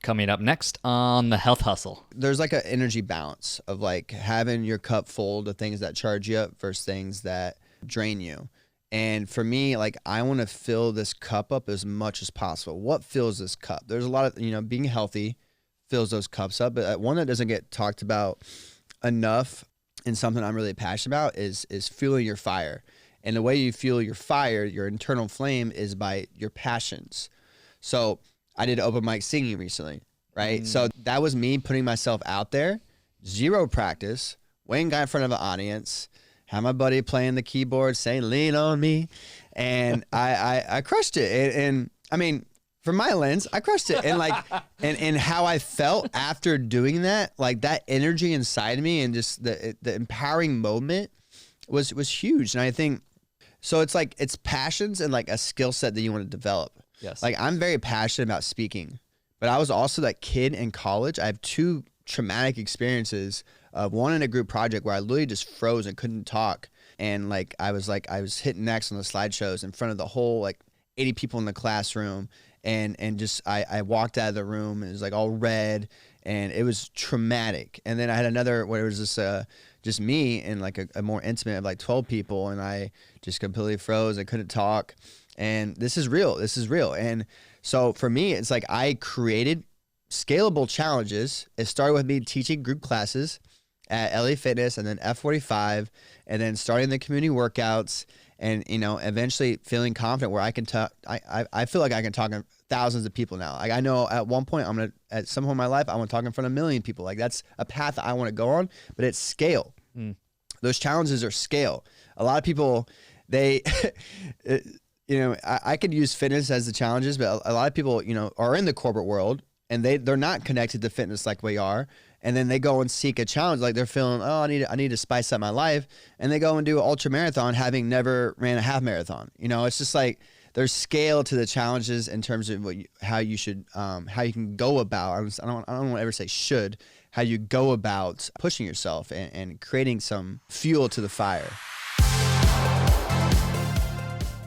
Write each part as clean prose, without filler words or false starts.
Coming up next on the Health Hustle. There's like an energy balance of like having your cup full to things that charge you up versus things that drain you. And for me, like, I want to fill this cup up as much as possible. What fills this cup? There's a lot of, being healthy fills those cups up. But one that doesn't get talked about enough and something I'm really passionate about is fueling your fire. And the way you fuel your fire, your internal flame, is by your passions. So I did open mic singing recently, right? So that was me putting myself out there, zero practice, Wayne got in front of an audience, had my buddy playing the keyboard saying, "Lean on me." And I crushed it. And I mean, from my lens, I crushed it. And like, and how I felt after doing that, like that energy inside of me and just the empowering moment was huge. And I think, so it's like, it's passions and like a skill set that you want to develop. Yes. Like, I'm very passionate about speaking, but I was also that kid in college. I have two traumatic experiences. One in a group project where I literally just froze and couldn't talk. And like, I was hitting next on the slideshows in front of the whole, like 80 people in the classroom. And just, I walked out of the room and it was like all red and it was traumatic. And then I had another where it was just me and like a more intimate of like 12 people. And I just completely froze. I couldn't talk. And this is real. And so for me, it's like I created scalable challenges. It started with me teaching group classes at LA Fitness and then F45 and then starting the community workouts and, eventually feeling confident where I can talk. I feel like I can talk to thousands of people now. Like, I know at one point at some point in my life, I want to talk in front of 1 million people. Like, that's a path that I want to go on, but it's scale. Those challenges are scale. A lot of people, I could use fitness as the challenges, but a lot of people, are in the corporate world and they're not connected to fitness like we are. And then they go and seek a challenge. Like, they're feeling, I need to spice up my life. And they go and do an ultra marathon having never ran a half marathon. It's just like, there's scale to the challenges in terms of how you can go about, I don't want to ever say should, how you go about pushing yourself and creating some fuel to the fire.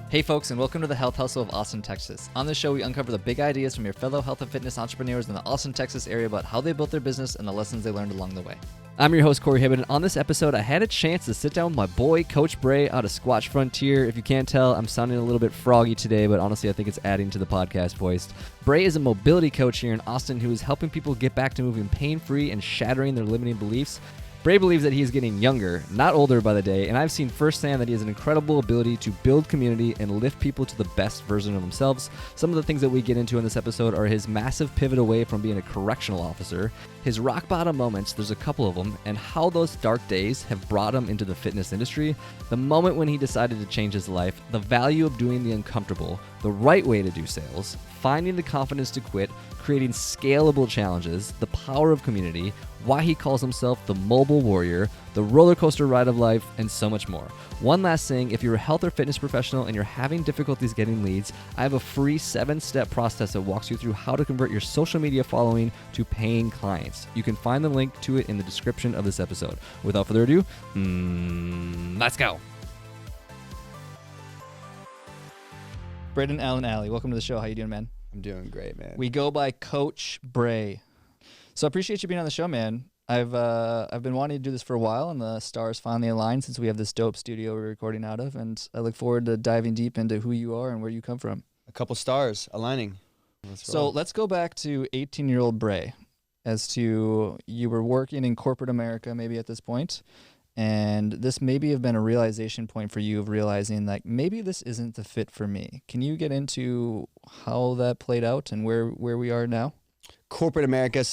Hey folks, and welcome to the Health Hustle of Austin, Texas. On this show, we uncover the big ideas from your fellow health and fitness entrepreneurs in the Austin, Texas area about how they built their business and the lessons they learned along the way. I'm your host, Corey Hibbett, and on this episode, I had a chance to sit down with my boy, Coach Bray, out of Squatch Frontier. If you can't tell, I'm sounding a little bit froggy today, but honestly, I think it's adding to the podcast voice. Bray is a mobility coach here in Austin who is helping people get back to moving pain-free and shattering their limiting beliefs. Bray believes that he is getting younger, not older by the day, and I've seen firsthand that he has an incredible ability to build community and lift people to the best version of themselves. Some of the things that we get into in this episode are his massive pivot away from being a correctional officer, his rock bottom moments, there's a couple of them, and how those dark days have brought him into the fitness industry, the moment when he decided to change his life, the value of doing the uncomfortable, the right way to do sales, finding the confidence to quit, creating scalable challenges, the power of community, why he calls himself the MoBULL Warrior, the roller coaster ride of life, and so much more. One last thing, if you're a health or fitness professional and you're having difficulties getting leads, I have a free 7-step process that walks you through how to convert your social media following to paying clients. You can find the link to it in the description of this episode. Without further ado, let's go. Braydon Alley, welcome to the show. How you doing, man? I'm doing great, man. We go by Coach Bray. So I appreciate you being on the show, man. I've been wanting to do this for a while, and the stars finally aligned since we have this dope studio we're recording out of, and I look forward to diving deep into who you are and where you come from. A couple stars aligning. Let's go back to 18-year-old Bray, as to you were working in corporate America maybe at this point, and this maybe have been a realization point for you of realizing like maybe this isn't the fit for me. Can you get into how that played out and where we are now? Corporate America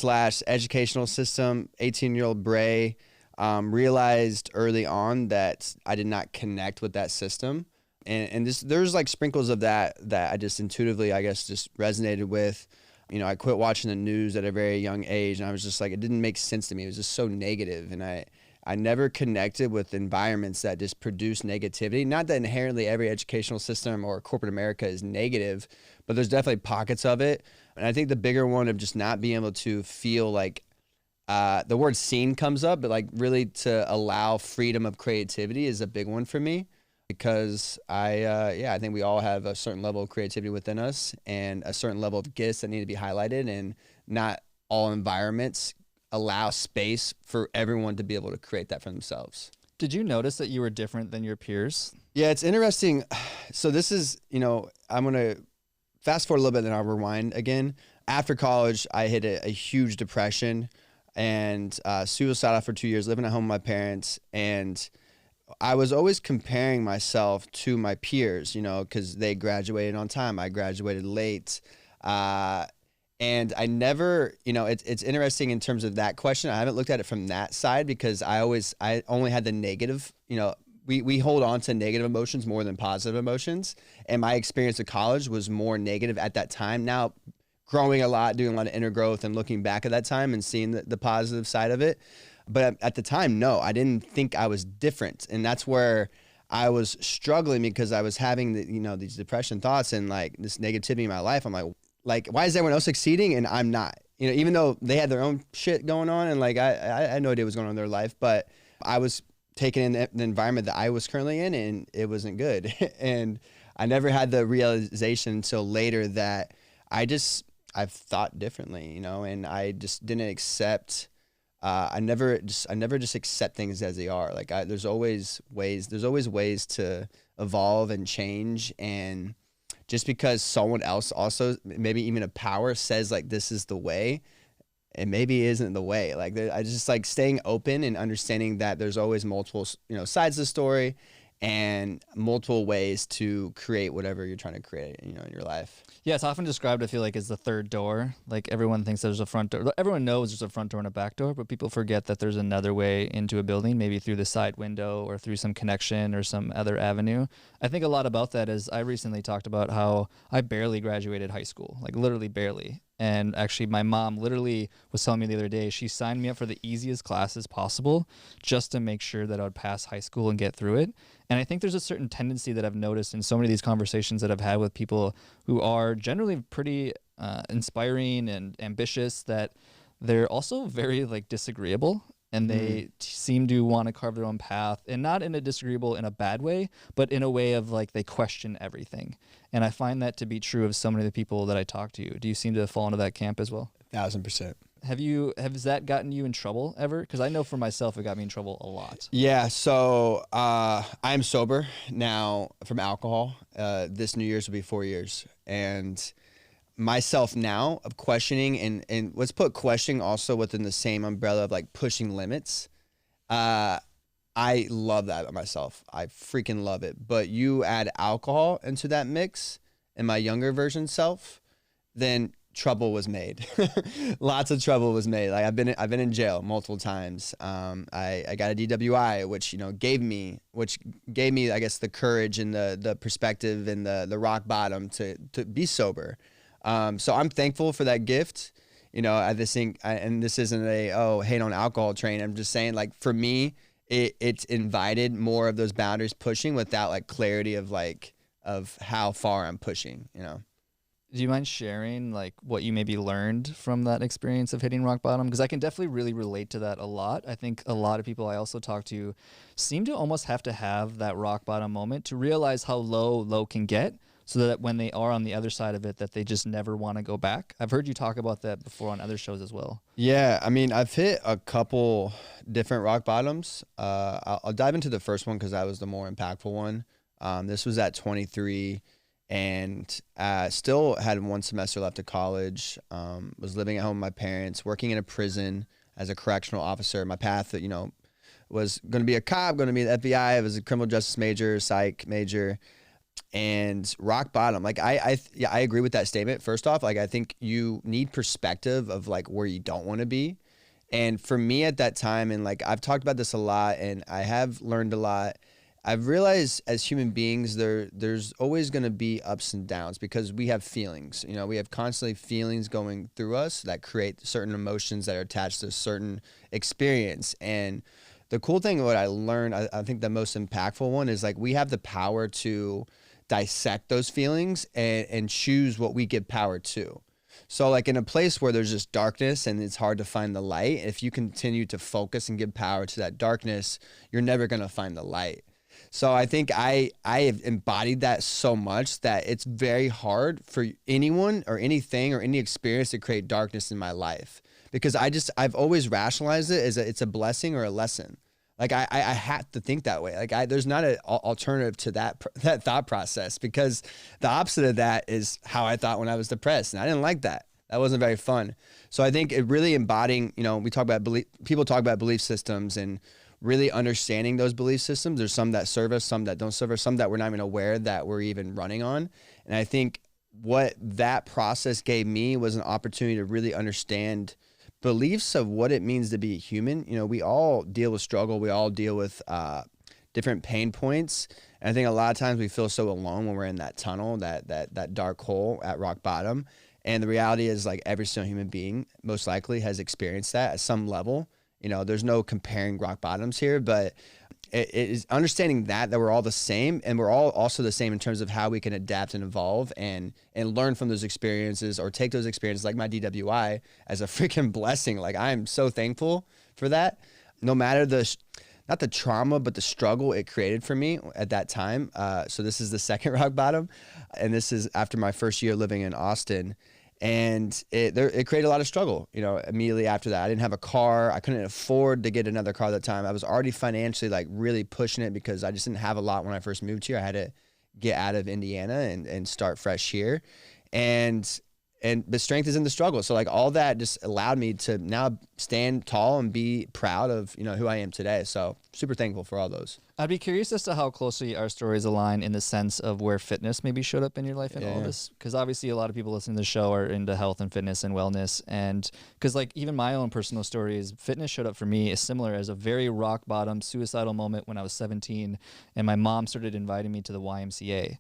/ educational system, 18-year-old Bray realized early on that I did not connect with that system. And there's like sprinkles of that I just intuitively, I guess, just resonated with. I quit watching the news at a very young age, and I was just like, it didn't make sense to me. It was just so negative, and I never connected with environments that just produce negativity. Not that inherently every educational system or corporate America is negative, but there's definitely pockets of it. And I think the bigger one of just not being able to feel like the word seen comes up, but like really to allow freedom of creativity is a big one for me, because I think we all have a certain level of creativity within us and a certain level of gifts that need to be highlighted. And not all environments allow space for everyone to be able to create that for themselves. Did you notice that you were different than your peers? Yeah, it's interesting. So this is, I'm going to fast forward a little bit and I'll rewind again. After college, I hit a huge depression and suicidal for 2 years, living at home with my parents. And I was always comparing myself to my peers, because they graduated on time. I graduated late. And I never, it's interesting in terms of that question. I haven't looked at it from that side because I only had the negative, we hold on to negative emotions more than positive emotions. And my experience at college was more negative at that time. Now, growing a lot, doing a lot of inner growth and looking back at that time and seeing the positive side of it. But at the time, no, I didn't think I was different. And that's where I was struggling because I was having these depression thoughts and like this negativity in my life. I'm like, why is everyone else succeeding and I'm not? Even though they had their own shit going on and like I had no idea what was going on in their life, but I was taking in the environment that I was currently in and it wasn't good. And I never had the realization until later that I've thought differently, and I just didn't accept. I never just accept things as they are. Like there's always ways to evolve and change. And just because someone else also, maybe even a power says like, this is the way, it maybe isn't the way. Like I just like staying open and understanding that there's always multiple, sides of the story and multiple ways to create whatever you're trying to create, in your life. Yeah, it's often described, I feel like, as the third door. Like everyone thinks there's a front door. Everyone knows there's a front door and a back door, but people forget that there's another way into a building, maybe through the side window or through some connection or some other avenue. I think a lot about that is I recently talked about how I barely graduated high school, like literally barely. And actually, my mom literally was telling me the other day, she signed me up for the easiest classes possible just to make sure that I would pass high school and get through it. And I think there's a certain tendency that I've noticed in so many of these conversations that I've had with people who are generally pretty inspiring and ambitious, that they're also very like disagreeable. And they seem to want to carve their own path, and not in a disagreeable in a bad way, but in a way of like they question everything. And I find that to be true of so many of the people that I talk to. Do you seem to fall into that camp as well? 1,000%. Has that gotten you in trouble ever? Because I know for myself, it got me in trouble a lot. Yeah. So I'm sober now from alcohol. This New Year's will be 4 years. And myself now of questioning and let's put questioning also within the same umbrella of like pushing limits. I love that about myself. I freaking love it. But you add alcohol into that mix in my younger version self, then trouble was made. Lots of trouble was made. Like I've been in jail multiple times. I got a DWI, which gave me I guess the courage and the perspective and the rock bottom to be sober. So I'm thankful for that gift. I just think, and this isn't a hate on alcohol train. I'm just saying, like, for me, it's invited more of those boundaries pushing without like clarity of how far I'm pushing. Do you mind sharing like what you maybe learned from that experience of hitting rock bottom? Because I can definitely really relate to that a lot. I think a lot of people I also talk to seem to almost have to have that rock bottom moment to realize how low can get, so that when they are on the other side of it, that they just never want to go back. I've heard you talk about that before on other shows as well. Yeah, I mean, I've hit a couple different rock bottoms. I'll dive into the first one because that was the more impactful one. This was at 23 and still had 1 semester left of college. Was living at home with my parents, working in a prison as a correctional officer. My path, was going to be a cop, going to be the FBI. I was a criminal justice major, psych major. And rock bottom, like I agree with that statement. First off, like I think you need perspective of like where you don't want to be. And for me at that time, and like I've talked about this a lot and I have learned a lot, I've realized as human beings, there's always going to be ups and downs because we have feelings. We have constantly feelings going through us that create certain emotions that are attached to a certain experience. And the cool thing, what I learned, I think the most impactful one is like we have the power to dissect those feelings and choose what we give power to. So like in a place where there's just darkness and it's hard to find the light, if you continue to focus and give power to that darkness, you're never going to find the light. So I think I have embodied that so much that it's very hard for anyone or anything or any experience to create darkness in my life, because I've always rationalized it as it's a blessing or a lesson. Like I have to think that way. Like there's not an alternative to that thought process, because the opposite of that is how I thought when I was depressed, and I didn't like that. That wasn't very fun. So I think it really embodying, we talk about people talk about belief systems, and really understanding those belief systems. There's some that serve us, some that don't serve us, some that we're not even aware that we're even running on. And I think what that process gave me was an opportunity to really understand beliefs of what it means to be a human. We all deal with struggle. We all deal with different pain points. And I think a lot of times we feel so alone when we're in that tunnel, that dark hole at rock bottom. And the reality is, like, every single human being most likely has experienced that at some level. There's no comparing rock bottoms here, but it is understanding that we're all the same, and we're all also the same in terms of how we can adapt and evolve and learn from those experiences, or take those experiences like my DWI as a freaking blessing. Like, I'm so thankful for that. No matter not the trauma, but the struggle it created for me at that time. So this is the second rock bottom, and this is after my first year living in Austin. And it created a lot of struggle, immediately after that. I didn't have a car. I couldn't afford to get another car at the time. I was already financially, like, really pushing it, because I just didn't have a lot when I first moved here. I had to get out of Indiana and start fresh here. But strength is in the struggle. So, like, all that just allowed me to now stand tall and be proud of, who I am today. So super thankful for all those. I'd be curious as to how closely our stories align in the sense of where fitness maybe showed up in your life and all this. Because obviously a lot of people listening to the show are into health and fitness and wellness. And because, like, even my own personal story is fitness showed up for me as similar as a very rock bottom suicidal moment when I was 17, and my mom started inviting me to the YMCA.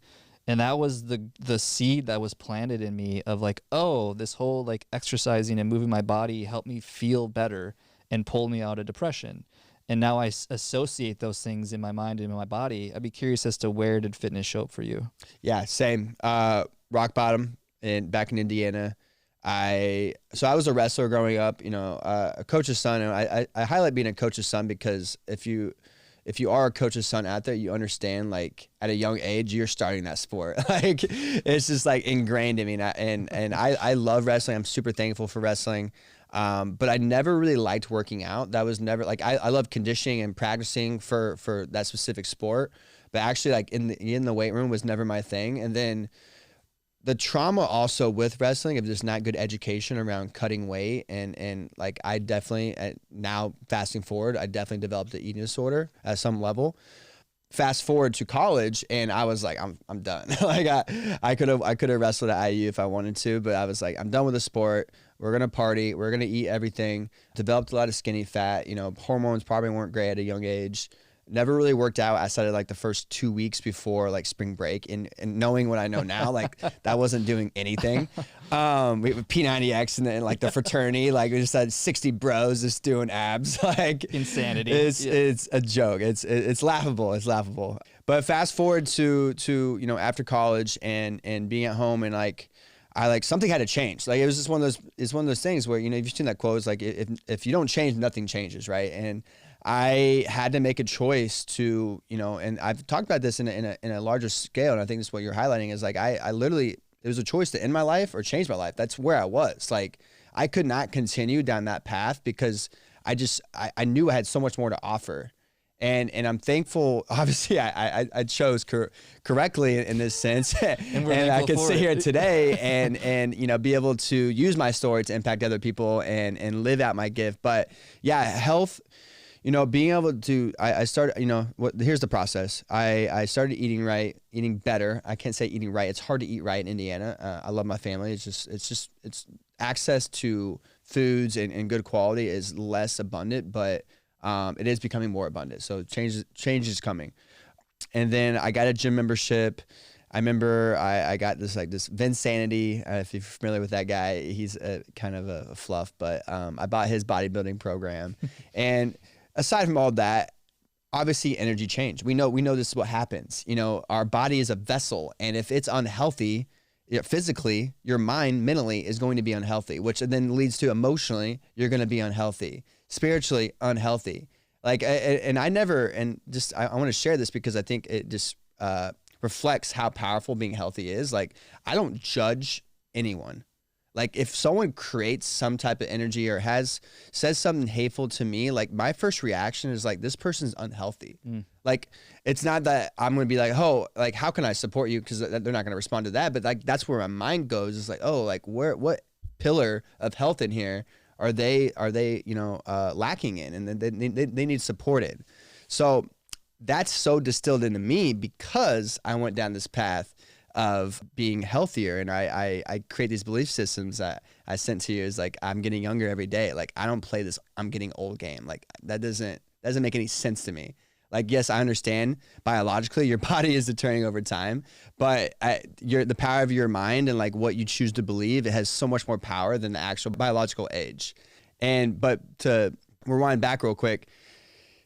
And that was the seed that was planted in me of, like, oh, this whole, like, exercising and moving my body helped me feel better and pulled me out of depression. And now I associate those things in my mind and in my body. I'd be curious as to where did fitness show up for you? Yeah, same. Rock bottom back in Indiana. I was a wrestler growing up, a coach's son. And I highlight being a coach's son because if you are a coach's son out there, you understand, like, at a young age, you're starting that sport. Like, it's just, like, ingrained in me. And I love wrestling. I'm super thankful for wrestling. But I never really liked working out. That was never, like, I love conditioning and practicing for that specific sport. But actually, like, in the weight room was never my thing. And then the trauma also with wrestling of just not good education around cutting weight. And like, I definitely, now fasting forward, I definitely developed an eating disorder at some level. Fast forward to college, and I was like, I'm done. Like, I could have wrestled at IU if I wanted to, but I was like, I'm done with the sport. We're going to party. We're going to eat everything. Developed a lot of skinny fat. Hormones probably weren't great at a young age. Never really worked out outside of, like, the first 2 weeks before, like, spring break. And knowing what I know now, like, that wasn't doing anything. We have P90X and like the fraternity, like, we just had 60 bros just doing abs. Like, insanity. It's a joke. It's laughable. It's laughable. But fast forward to after college and being at home, and something had to change. Like, it was just one of those things where, you've seen that quote, it's like, if you don't change, nothing changes, right? And I had to make a choice to, and I've talked about this in a larger scale, and I think this is what you're highlighting is, like, I literally, it was a choice to end my life or change my life. That's where I was. Like, I could not continue down that path because I knew I had so much more to offer. And I'm thankful, obviously, I chose correctly in this sense. And I can sit here today and be able to use my story to impact other people and live out my gift. But yeah, health, being able to, I started, here's the process. I started eating right, eating better. I can't say eating right. It's hard to eat right in Indiana. I love my family. It's access to foods and good quality is less abundant, but it is becoming more abundant. So change is coming. And then I got a gym membership. I remember I got this Vinsanity. If you're familiar with that guy, he's kind of a fluff, but I bought his bodybuilding program. And aside from all that, obviously energy change. We know this is what happens. Our body is a vessel, and if it's unhealthy, physically, your mind mentally is going to be unhealthy, which then leads to emotionally, you're going to be unhealthy, spiritually unhealthy. Like, and I never, and just, I want to share this because I think it just reflects how powerful being healthy is. Like, I don't judge anyone. Like, if someone creates some type of energy or says something hateful to me, like, my first reaction is like, this person's unhealthy. Like, it's not that I'm going to be like, oh, like, how can I support you? Because they're not going to respond to that. But like, that's where my mind goes. It's like, oh, like, what pillar of health in here are they lacking in, and they need supported. So that's so distilled into me because I went down this path of being healthier, and I create these belief systems that I sent to you. Is like, I'm getting younger every day. Like, I don't play this I'm getting old game. Like, that doesn't make any sense to me. Like, yes, I understand biologically your body is deteriorating over time, but the power of your mind and like what you choose to believe, it has so much more power than the actual biological age. But to rewind back real quick,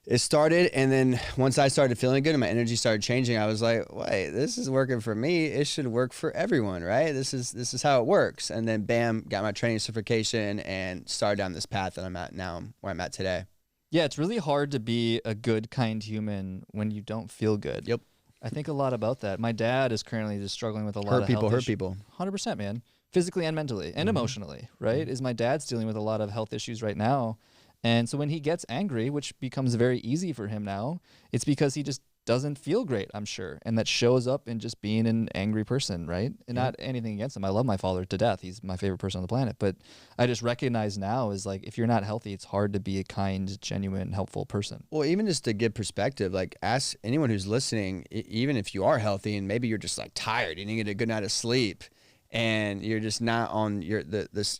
it started, and then once I started feeling good and my energy started changing, I was like, wait, this is working for me. It should work for everyone, right? This is how it works. And then bam, got my training certification and started down this path that I'm at now, where I'm at today. Yeah, it's really hard to be a good, kind human when you don't feel good. Yep. I think a lot about that. My dad is currently just struggling with a lot of health hurt people. 100%, man. Physically and mentally and emotionally, right? Is my dad's dealing with a lot of health issues right now. And so when he gets angry, which becomes very easy for him now, it's because he just doesn't feel great, I'm sure. And that shows up in just being an angry person, right? And not anything against him. I love my father to death. He's my favorite person on the planet. But I just recognize now is like, if you're not healthy, it's hard to be a kind, genuine, helpful person. Well, even just to give perspective, like, ask anyone who's listening, even if you are healthy and maybe you're just like tired, you didn't get a good night of sleep, and you're just not on you're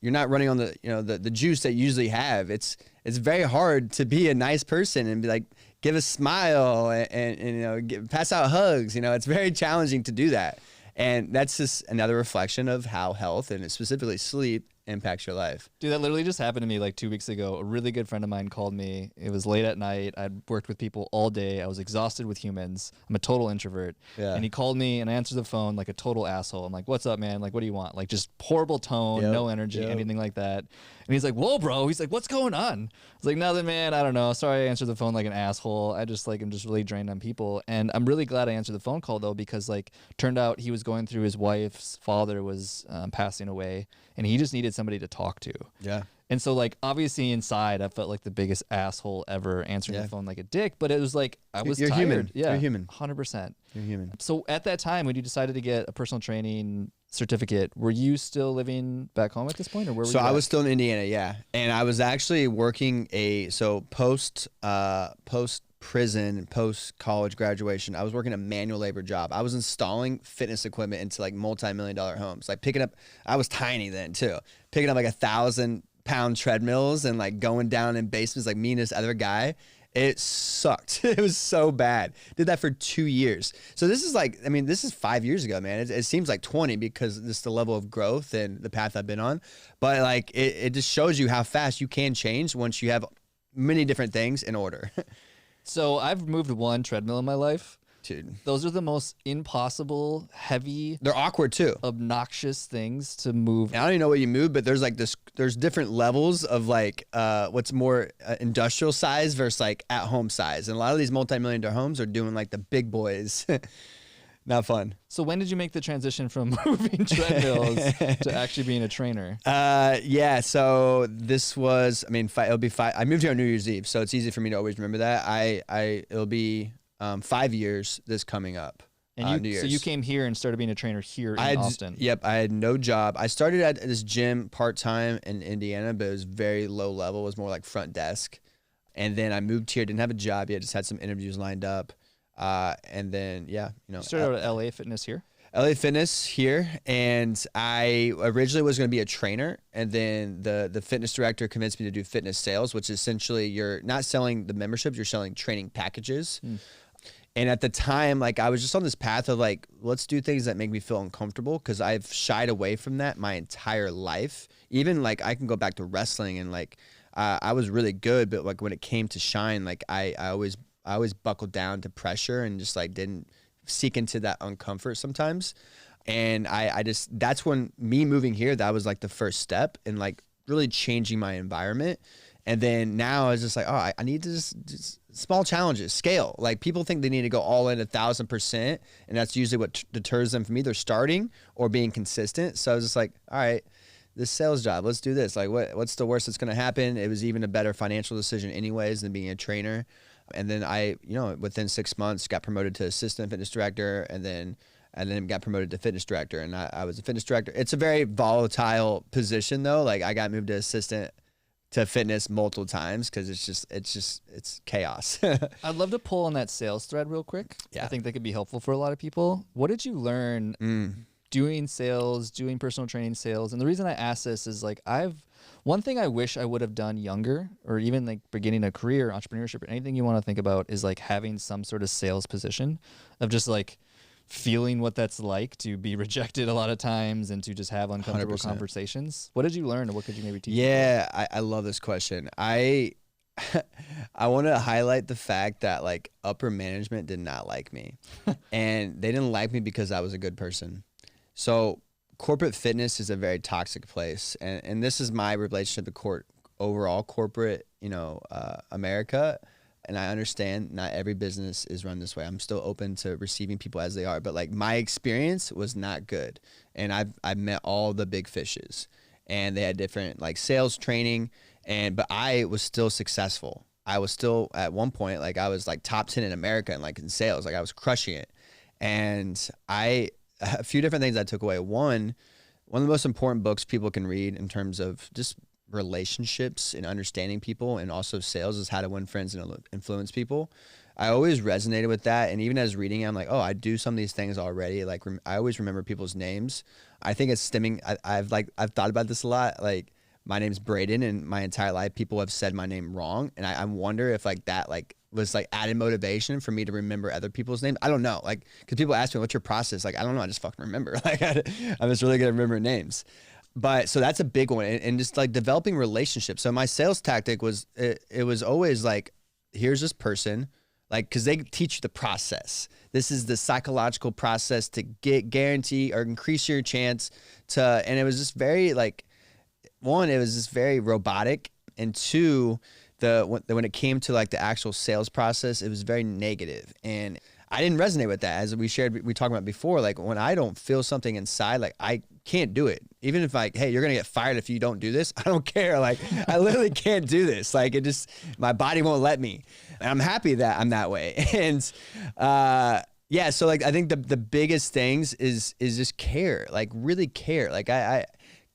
not running on the juice that you usually have. It's very hard to be a nice person and be like, give a smile and pass out hugs. It's very challenging to do that. And that's just another reflection of how health, and specifically sleep, impacts your life. Dude, that literally just happened to me like 2 weeks ago. A really good friend of mine called me. It was late at night. I'd worked with people all day. I was exhausted with humans. I'm a total introvert. Yeah. And he called me, and I answered the phone like a total asshole. I'm like, what's up, man? Like, what do you want? Like, just horrible tone, no energy, anything like that. And he's like, whoa, bro. He's like, what's going on? I was like, nothing, man. I don't know. Sorry I answered the phone like an asshole. I'm just really drained on people. And I'm really glad I answered the phone call, though, because like turned out he was going through, his wife's father was passing away, and he just needed somebody to talk to. Yeah. And so like, obviously inside I felt like the biggest asshole ever, answering the phone like a dick, but it was like, you're tired. Human. Yeah. You're human. 100%. You're human. So at that time, when you decided to get a personal training certificate, were you still living back home at this point, or where were you? So I was still in Indiana. Yeah. And I was actually working post prison, post college graduation, I was working a manual labor job. I was installing fitness equipment into like multi-million-dollar homes, like I was tiny then too, picking up like 1,000-pound treadmills and like going down in basements, like me and this other guy. It sucked. It was so bad. Did that for 2 years. So this is 5 years ago, man. It seems like 20 because just the level of growth and the path I've been on. But like, it just shows you how fast you can change once you have many different things in order. So I've moved one treadmill in my life. Dude. Those are the most impossible, heavy. They're awkward too. Obnoxious things to move. I don't even know what you move, but there's different levels of like what's more industrial size versus like at home size. And a lot of these multi-million-dollar homes are doing like the big boys. Not fun. So when did you make the transition from moving treadmills to actually being a trainer? Yeah. So this was, it'll be five. I moved here on New Year's Eve, so it's easy for me to always remember that. It'll be 5 years this coming up. And New Year's. So you came here and started being a trainer here in Austin. Yep. I had no job. I started at this gym part-time in Indiana, but it was very low level. It was more like front desk. And then I moved here, didn't have a job yet, just had some interviews lined up. And then, started out at LA Fitness here? LA Fitness here. And I originally was going to be a trainer. And then the fitness director convinced me to do fitness sales, which is essentially you're not selling the memberships, you're selling training packages. And at the time, like, I was just on this path of like, let's do things that make me feel uncomfortable, because I've shied away from that my entire life. Even like, I can go back to wrestling, and like, I was really good, but like when it came to shine, like I always buckled down to pressure and just like didn't seek into that uncomfort sometimes. And that's when me moving here, that was like the first step in like really changing my environment And then now it's just like, oh, I need to just small challenges, scale. Like people think they need to go all in 1,000%. And that's usually what deters them from either starting or being consistent. So I was just like, all right, this sales job, let's do this. Like what's the worst that's going to happen? It was even a better financial decision anyways than being a trainer. And then I, within 6 months got promoted to assistant fitness director and then got promoted to fitness director. And I was a fitness director. It's a very volatile position though. Like I got moved to assistant to fitness multiple times because it's chaos. I'd love to pull on that sales thread real quick. Yeah. I think that could be helpful for a lot of people. What did you learn doing sales, doing personal training sales? And the reason I ask this is like one thing I wish I would have done younger, or even like beginning a career, entrepreneurship, or anything you want to think about, is like having some sort of sales position of just like feeling what that's like to be rejected a lot of times and to just have uncomfortable 100%. Conversations. What did you learn, or what could you maybe teach? Yeah, I love this question. I want to highlight the fact that like upper management did not like me, and they didn't like me because I was a good person. So corporate fitness is a very toxic place, and this is my relationship to overall corporate, America. And I understand not every business is run this way. I'm still open to receiving people as they are, but like my experience was not good. And I've met all the big fishes, and they had different like sales training, but I was still successful. I was still at one point, like I was like top 10 in America and like in sales, like I was crushing it. And a few different things I took away. One of the most important books people can read in terms of just relationships and understanding people and also sales is How to Win Friends and Influence People. I always resonated with that, and even as reading it, I'm like, oh, I do some of these things already. Like I always remember people's names. I think it's stemming. I've thought about this a lot. Like my name's Braydon, and my entire life people have said my name wrong, and I wonder if like that like was like added motivation for me to remember other people's names. I don't know, like because people ask me what's your process. Like I don't know. I just fucking remember. Like I'm just really good at remembering names. But so that's a big one, and just like developing relationships. So my sales tactic was, it was always like, here's this person, like, cause they teach you the process. This is the psychological process to guarantee or increase your chance to, and it was just very like, one, it was just very robotic, and two, when it came to like the actual sales process, it was very negative. And I didn't resonate with that. As we talked about before, like when I don't feel something inside, like I can't do it. Even if like, hey, you're going to get fired if you don't do this. I don't care. Like I literally can't do this. Like my body won't let me. And I'm happy that I'm that way. And, yeah, so like, I think the biggest things is just care, like really care. Like I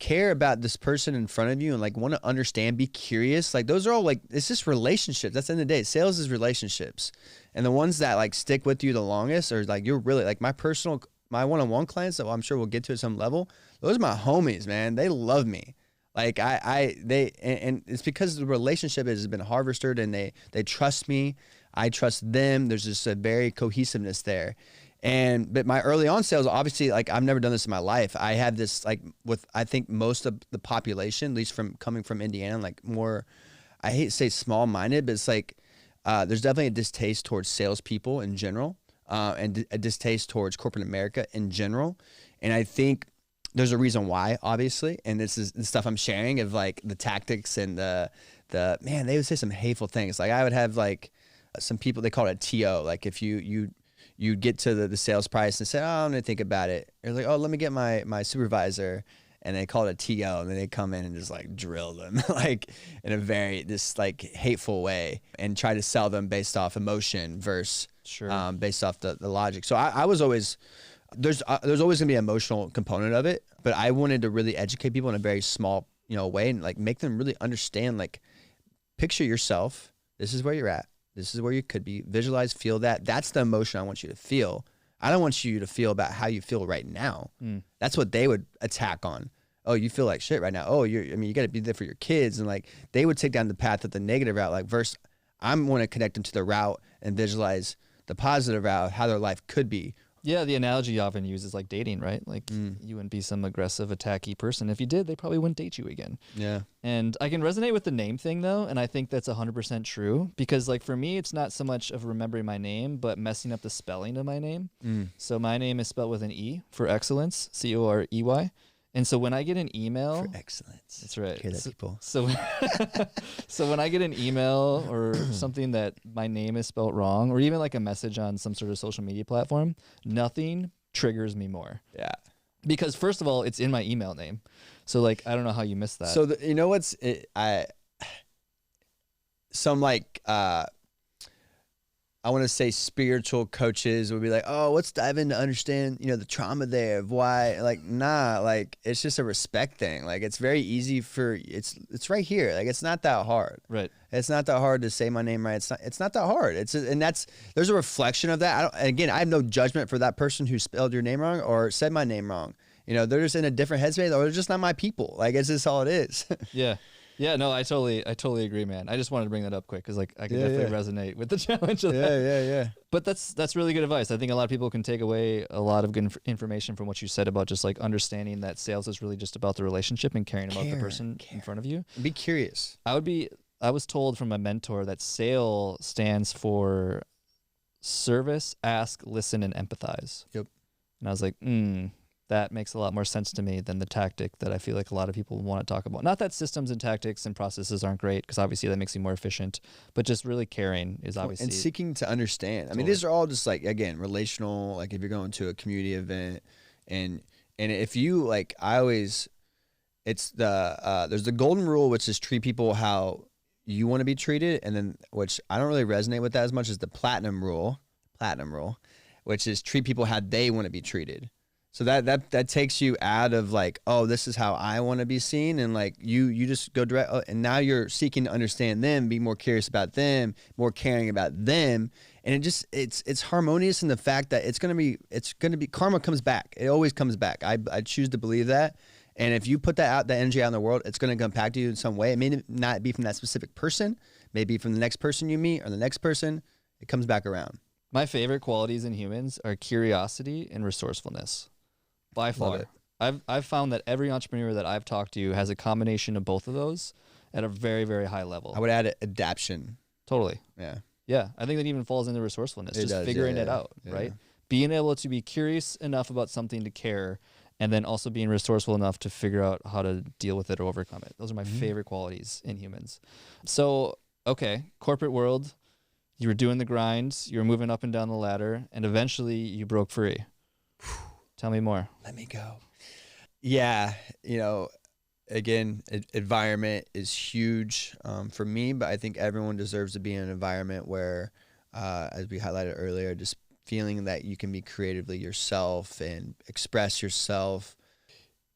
care about this person in front of you and like want to understand, be curious. Like those are all like, it's just relationships. That's the end of the day. Sales is relationships. And the ones that like stick with you the longest are like, you're really like my one-on-one clients that I'm sure we'll get to at some level. Those are my homies, man. They love me. Like and it's because the relationship has been harvested and they trust me. I trust them. There's just a very cohesiveness there. But my early on sales, obviously, like I've never done this in my life. I have this like with, I think most of the population, at least from coming from Indiana, like more, I hate to say small minded, but it's like, there's definitely a distaste towards salespeople in general, and a distaste towards corporate America in general. And I think there's a reason why, obviously. And this is the stuff I'm sharing of like the tactics and the man, they would say some hateful things. Like I would have like some people, they call it a TO. Like if you get to the sales price and say, oh, I'm gonna think about it. You're like, oh, let me get my supervisor. And they call it a TO, and then they come in and just like drill them like in a very this like hateful way and try to sell them based off emotion versus based off the logic. So I was always, there's always gonna be an emotional component of it, but I wanted to really educate people in a very small, way and like make them really understand, like picture yourself. This is where you're at. This is where you could be. Visualize, feel that. That's the emotion I want you to feel. I don't want you to feel about how you feel right now. That's what they would attack on. Oh, you feel like shit right now. Oh, you got to be there for your kids. And like, they would take down the path of the negative route. Like versus I'm want to connect them to the route and visualize the positive route, how their life could be. Yeah, the analogy you often use is like dating, right? Like you wouldn't be some aggressive, attacky person. If you did, they probably wouldn't date you again. Yeah. And I can resonate with the name thing though, and I think that's 100% true because like for me, it's not so much of remembering my name, but messing up the spelling of my name. So my name is spelled with an E for excellence, Corey. And so when I get an email, For excellence. that's right. Hear that, people? So, so when I get an email or something that my name is spelled wrong, or even like a message on some sort of social media platform, nothing triggers me more. Yeah. Because first of all, it's in my email name. So like, I don't know how you missed that. So you know what's I want to say spiritual coaches would be like, oh, let's dive in to understand, the trauma there of why, like, nah, like, it's just a respect thing. Like, it's very easy it's right here. Like, it's not that hard. Right. It's not that hard to say my name right. It's not that hard. There's a reflection of that. I have no judgment for that person who spelled your name wrong or said my name wrong. They're just in a different headspace, or they're just not my people. Like, it's just all it is. Yeah. Yeah, no, I totally agree, man. I just wanted to bring that up quick because like I can definitely resonate with the challenge of that. Yeah. But that's really good advice. I think a lot of people can take away a lot of good information from what you said about just like understanding that sales is really just about the relationship and caring about the person in front of you. Be curious. I was told from a mentor that SAIL stands for service, ask, listen, and empathize. Yep. And I was like, that makes a lot more sense to me than the tactic that I feel like a lot of people want to talk about. Not that systems and tactics and processes aren't great, because obviously that makes you more efficient, but just really caring is obviously. And seeking to understand. Totally. I mean, these are all just like, again, relational, like if you're going to a community event and if you like, there's the golden rule, which is treat people how you want to be treated. And then, which I don't really resonate with that as much as the platinum rule, which is treat people how they want to be treated. So that takes you out of like, oh, this is how I want to be seen. And like you just go direct. And now you're seeking to understand them, be more curious about them, more caring about them. And it's harmonious in the fact that it's going to be karma comes back. It always comes back. I choose to believe that. And if you put that energy out in the world, it's going to come back to you in some way. It may not be from that specific person, maybe from the next person you meet or the next person. It comes back around. My favorite qualities in humans are curiosity and resourcefulness. By far. I've found that every entrepreneur that I've talked to has a combination of both of those at a very, very high level. I would add adaptation. Totally. Yeah. Yeah. I think that even falls into resourcefulness, figuring it out, right? Being able to be curious enough about something to care, and then also being resourceful enough to figure out how to deal with it or overcome it. Those are my favorite qualities in humans. So, okay, corporate world, you were doing the grind, you were moving up and down the ladder, and eventually you broke free. Tell me more. Let me go. Yeah, again, environment is huge for me, but I think everyone deserves to be in an environment where, as we highlighted earlier, just feeling that you can be creatively yourself and express yourself.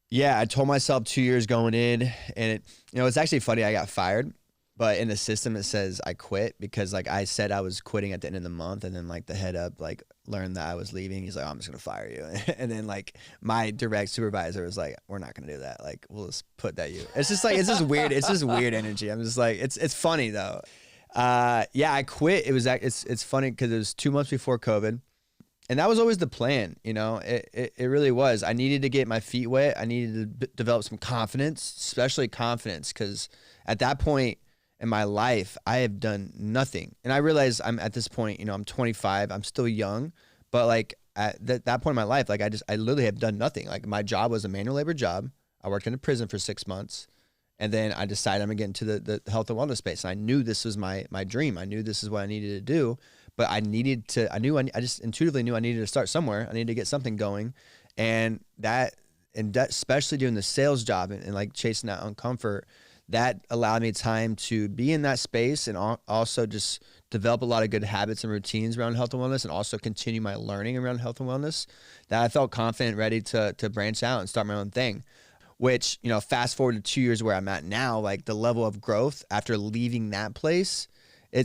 Yeah, I told myself 2 years going in, and it's actually funny. I got fired, but in the system it says I quit because like I said I was quitting at the end of the month, and then like the head up like learned that I was leaving. He's like, oh, I'm just gonna fire you. And then like my direct supervisor was like, we're not gonna do that. Like we'll just put that you. It's just like it's just weird energy. I'm just like it's funny though. Yeah, I quit. It's funny because it was 2 months before COVID. And that was always the plan, it really was. I needed to get my feet wet. I needed to develop some confidence, especially confidence, because at that point in my life, I have done nothing. And I realize I'm at this point, I'm 25, I'm still young, but like at that point in my life, like I literally have done nothing. Like my job was a manual labor job. I worked in a prison for 6 months. And then I decided I'm gonna get into the health and wellness space. And I knew this was my dream. I knew this is what I needed to do, but I just intuitively knew I needed to start somewhere. I needed to get something going. And that especially doing the sales job and like chasing that uncomfort, that allowed me time to be in that space and also just develop a lot of good habits and routines around health and wellness, and also continue my learning around health and wellness, that I felt confident, ready to branch out and start my own thing. Which, fast forward to 2 years where I'm at now, like the level of growth after leaving that place,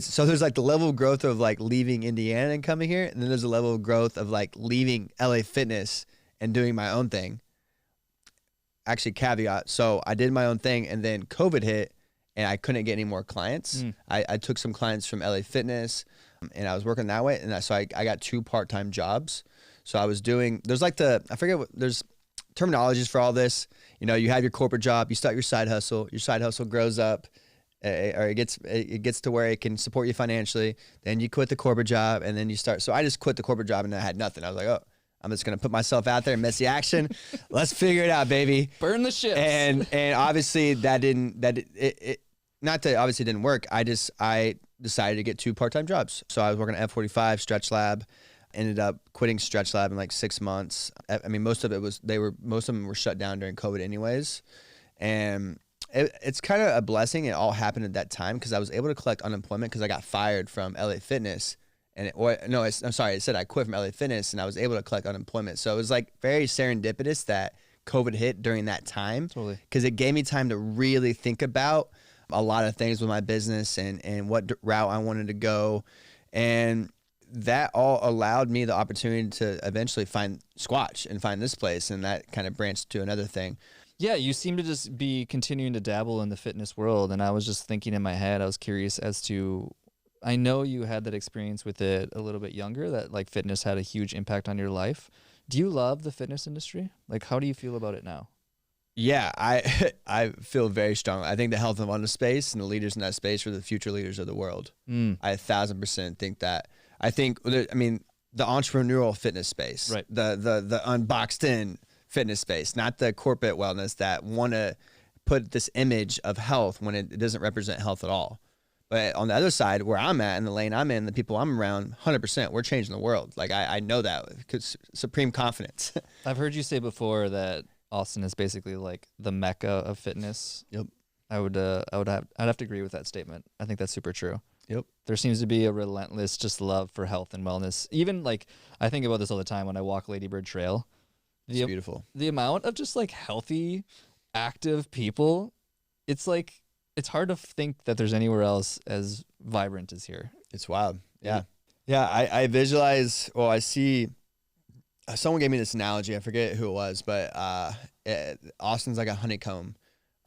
so there's like the level of growth of like leaving Indiana and coming here, and then there's a level of growth of like leaving LA Fitness and doing my own thing. Actually, caveat. So I did my own thing, and then COVID hit, and I couldn't get any more clients. I took some clients from LA Fitness, and I was working that way, and so I got 2 part-time jobs. So I was doing, there's like there's terminologies for all this. You have your corporate job, you start your side hustle grows up, or it gets to where it can support you financially. Then you quit the corporate job, and then you start. So I just quit the corporate job, and I had nothing. I was like, oh, I'm just gonna put myself out there and miss the action. Let's figure it out, baby. Burn the ships. And obviously obviously didn't work. I decided to get 2 part-time jobs. So I was working at F45 Stretch Lab. Ended up quitting Stretch Lab in like 6 months. I mean, most of them were shut down during COVID anyways. And it's kind of a blessing. It all happened at that time because I was able to collect unemployment because I got fired from LA Fitness. I'm sorry, it said I quit from LA Fitness and I was able to collect unemployment. So it was like very serendipitous that COVID hit during that time. Totally. Because it gave me time to really think about a lot of things with my business and what route I wanted to go. And that all allowed me the opportunity to eventually find Squatch and find this place. And that kind of branched to another thing. Yeah, you seem to just be continuing to dabble in the fitness world. And I was just thinking in my head, I was curious as to, I know you had that experience with it a little bit younger, that like fitness had a huge impact on your life. Do you love the fitness industry? Like, how do you feel about it now? Yeah, I feel very strong. I think the health and wellness space and the leaders in that space are the future leaders of the world. I 1,000% think that. I mean, the entrepreneurial fitness space, right? The unboxed in fitness space, not the corporate wellness that want to put this image of health when it doesn't represent health at all. But on the other side, where I'm at, in the lane I'm in, the people I'm around, 100%, we're changing the world. Like I know that because supreme confidence. I've heard you say before that Austin is basically like the mecca of fitness. Yep. I'd have to agree with that statement. I think that's super true. Yep. There seems to be a relentless just love for health and wellness. Even like I think about this all the time when I walk Lady Bird Trail. It's beautiful. The amount of just like healthy, active people, it's like it's hard to think that there's anywhere else as vibrant as here. It's wild. Yeah. Yeah. I visualize, well, I see, someone gave me this analogy. I forget who it was, but Austin's like a honeycomb.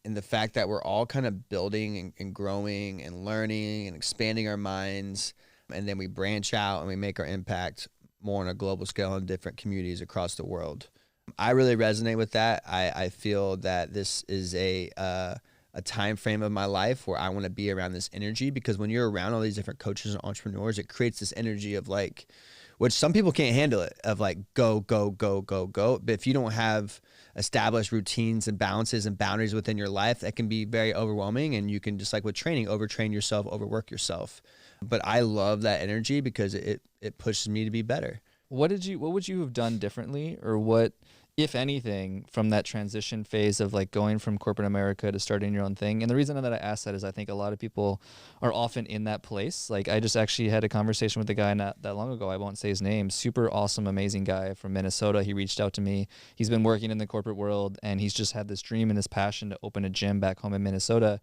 And the fact that we're all kind of building and growing and learning and expanding our minds. And then we branch out and we make our impact more on a global scale in different communities across the world. I really resonate with that. I feel that this is a time frame of my life where I want to be around this energy, because when you're around all these different coaches and entrepreneurs, it creates this energy of like, which some people can't handle it, of like go, go, go, go, go. But if you don't have established routines and balances and boundaries within your life, that can be very overwhelming. And you can, just like with training, overtrain yourself, overwork yourself. But I love that energy because it pushes me to be better. What would you have done differently, or what, if anything, from that transition phase of like going from corporate America to starting your own thing? And the reason that I ask that is I think a lot of people are often in that place. Like I just actually had a conversation with a guy not that long ago. I won't say his name. Super awesome, amazing guy from Minnesota. He reached out to me. He's been working in the corporate world and he's just had this dream and this passion to open a gym back home in Minnesota.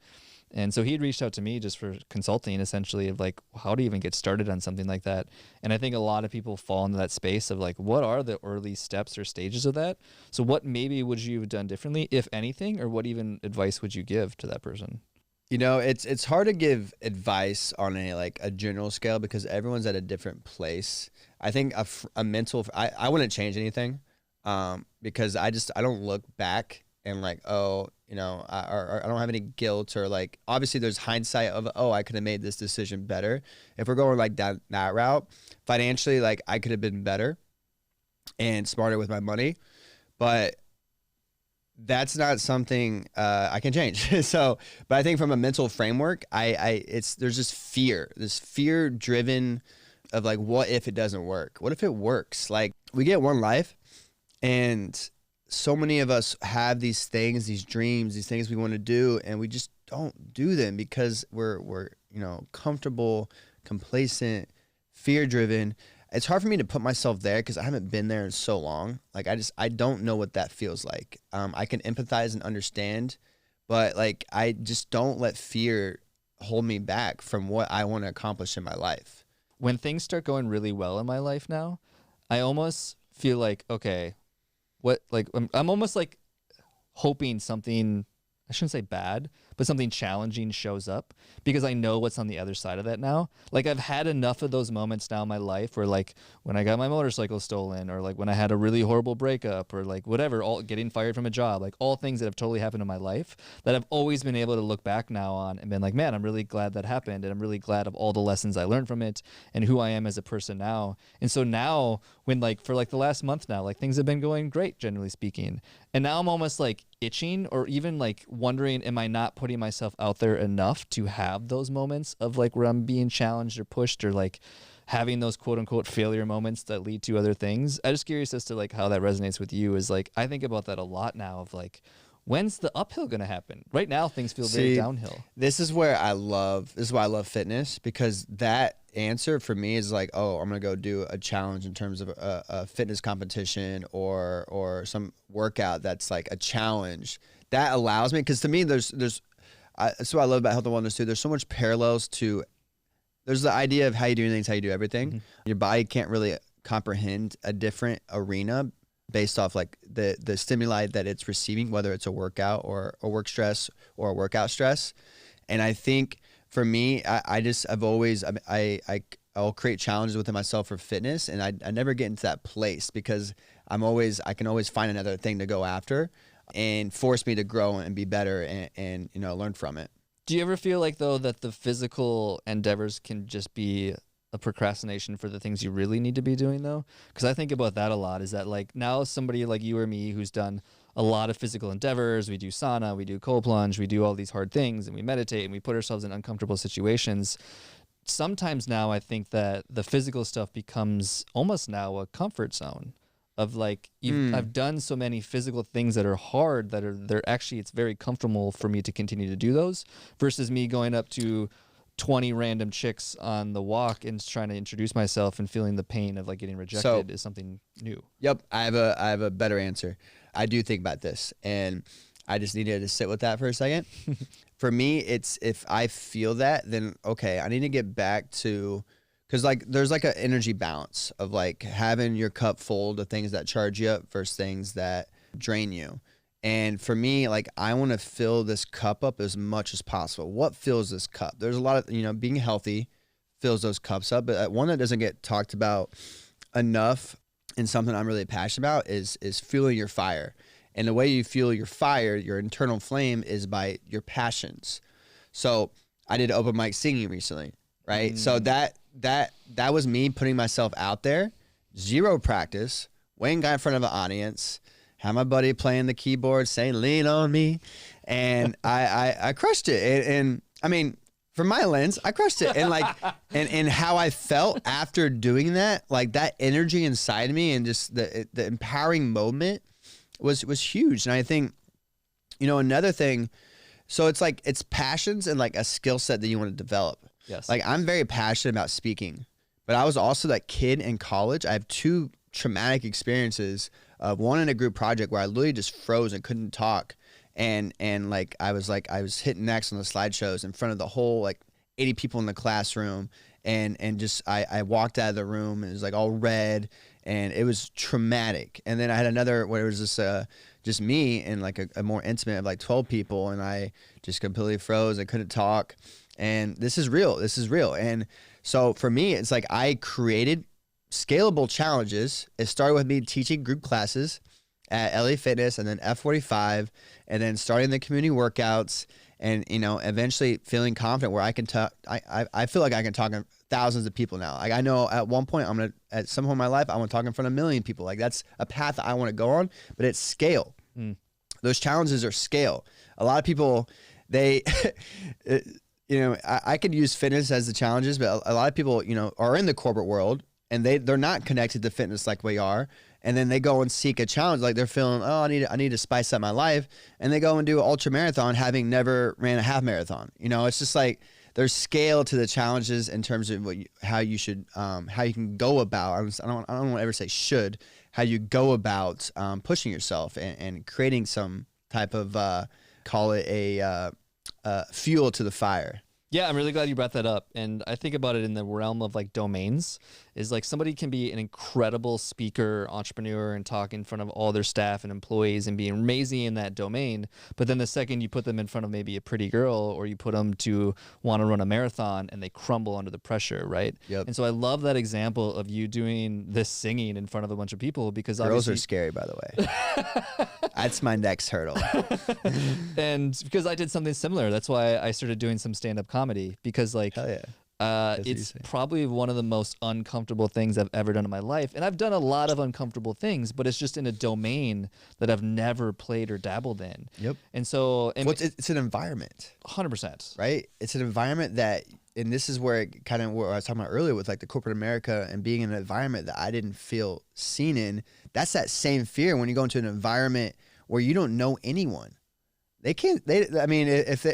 And so he'd reached out to me just for consulting, essentially, of like, how to even get started on something like that. And I think a lot of people fall into that space of like, what are the early steps or stages of that? So what maybe would you have done differently, if anything, or what even advice would you give to that person? You know, it's hard to give advice on a general scale because everyone's at a different place. I think I wouldn't change anything because I don't look back and like, oh, you know, I don't have any guilt or like, obviously there's hindsight of, oh, I could have made this decision better. If we're going like down that route, financially, like I could have been better and smarter with my money, but that's not something I can change. But I think from a mental framework, there's just this fear driven of like, what if it doesn't work? What if it works? Like we get one life, and so many of us have these things, these dreams, these things we want to do, and we just don't do them because we're comfortable, complacent, fear driven. It's hard for me to put myself there because I haven't been there in so long. Like I don't know what that feels like. I can empathize and understand, but like I just don't let fear hold me back from what I want to accomplish in my life. When things start going really well in my life now, I almost feel like, okay, I'm almost like hoping something, I shouldn't say bad, but something challenging shows up, because I know what's on the other side of that now. Like, I've had enough of those moments now in my life where, like, when I got my motorcycle stolen, or like when I had a really horrible breakup, or like whatever, all getting fired from a job, like all things that have totally happened in my life, that I've always been able to look back now on and been like, man, I'm really glad that happened. And I'm really glad of all the lessons I learned from it and who I am as a person now. And so now, when like for like the last month now, like things have been going great, generally speaking. And now I'm almost like itching, or even like wondering, am I not putting myself out there enough to have those moments of like where I'm being challenged or pushed, or like having those quote unquote failure moments that lead to other things. I'm just curious as to like how that resonates with you. Is like, I think about that a lot now, of like, when's the uphill going to happen? Right now, things feel very downhill. This is why I love fitness, because that answer for me is like, oh, I'm going to go do a challenge in terms of a fitness competition or some workout that's like a challenge. That allows me, because to me, that's what I love about health and wellness too. There's so much parallels to, there's the idea of how you do things, how you do everything. Mm-hmm. Your body can't really comprehend a different arena based off like the stimuli that it's receiving, whether it's a workout or a work stress or a workout stress. And I think for me, I'll create challenges within myself for fitness, and I never get into that place, because I can always find another thing to go after and force me to grow and be better and learn from it. Do you ever feel like, though, that the physical endeavors can just be a procrastination for the things you really need to be doing, though? Because I think about that a lot, is that like now somebody like you or me who's done a lot of physical endeavors, we do sauna, we do cold plunge, we do all these hard things, and we meditate, and we put ourselves in uncomfortable situations. Sometimes now I think that the physical stuff becomes almost now a comfort zone of like, I've done so many physical things that are hard that they're actually, it's very comfortable for me to continue to do those, versus me going up to 20 random chicks on the walk and trying to introduce myself and feeling the pain of like getting rejected is something new. Yep. I have a better answer. I do think about this, and I just needed to sit with that for a second. For me, it's, if I feel that, then okay, I need to get back to, because like there's like an energy balance of like having your cup full to things that charge you up versus things that drain you. And for me, like, I want to fill this cup up as much as possible. What fills this cup? There's a lot of, being healthy fills those cups up. But one that doesn't get talked about enough, and something I'm really passionate about, is fueling your fire. And the way you fuel your fire, your internal flame, is by your passions. So I did open mic singing recently, right? So that was me putting myself out there, zero practice, Wayne got in front of an audience, had my buddy playing the keyboard saying, "Lean on me." And I crushed it. And I mean, from my lens, I crushed it. And like, and how I felt after doing that, like that energy inside of me and just the empowering moment was huge. And I think, another thing, so it's like, it's passions and like a skill set that you want to develop. Yes. Like, I'm very passionate about speaking, but I was also that kid in college. I have two traumatic experiences. One in a group project where I literally just froze and couldn't talk. And I was hitting next on the slideshows in front of the whole, like 80 people in the classroom. And just, I walked out of the room and it was like all red, and it was traumatic. And then I had another where it was just me and like a more intimate of like 12 people. And I just completely froze. I couldn't talk. And this is real. And so for me, it's like I created scalable challenges. It started with me teaching group classes at LA Fitness, and then F45, and then starting the community workouts, and eventually feeling confident where I can talk. I feel like I can talk to thousands of people now. Like, I know at one point at some point in my life, I want to talk in front of 1 million people. Like, that's a path that I want to go on, but it's scale. Those challenges are scale. A lot of people, they I could use fitness as the challenges, but a lot of people are in the corporate world, and they're not connected to fitness like we are. And then they go and seek a challenge, like they're feeling, oh, I need to spice up my life, and they go and do an ultra marathon, having never ran a half marathon. It's just like there's scale to the challenges in terms of how you can go about. I don't want to ever say should. How you go about pushing yourself and creating some type of call it a fuel to the fire. Yeah, I'm really glad you brought that up. And I think about it in the realm of like domains is like somebody can be an incredible speaker, entrepreneur, and talk in front of all their staff and employees and be amazing in that domain. But then the second you put them in front of maybe a pretty girl or you put them to want to run a marathon and they crumble under the pressure, right? Yep. And so I love that example of you doing this singing in front of a bunch of people because Girls obviously are scary, by the way. That's my next hurdle. And because I did something similar, that's why I started doing some stand-up comedy because like Hell yeah. it's probably one of the most uncomfortable things I've ever done in my life. And I've done a lot of uncomfortable things, but it's just in a domain that I've never played or dabbled in. Yep. And so it's an environment. 100%. Right? It's an environment that, and this is where it kind of what I was talking about earlier with like the corporate America and being in an environment that I didn't feel seen in. That's that same fear when you go into an environment where you don't know anyone. They can't. I mean, if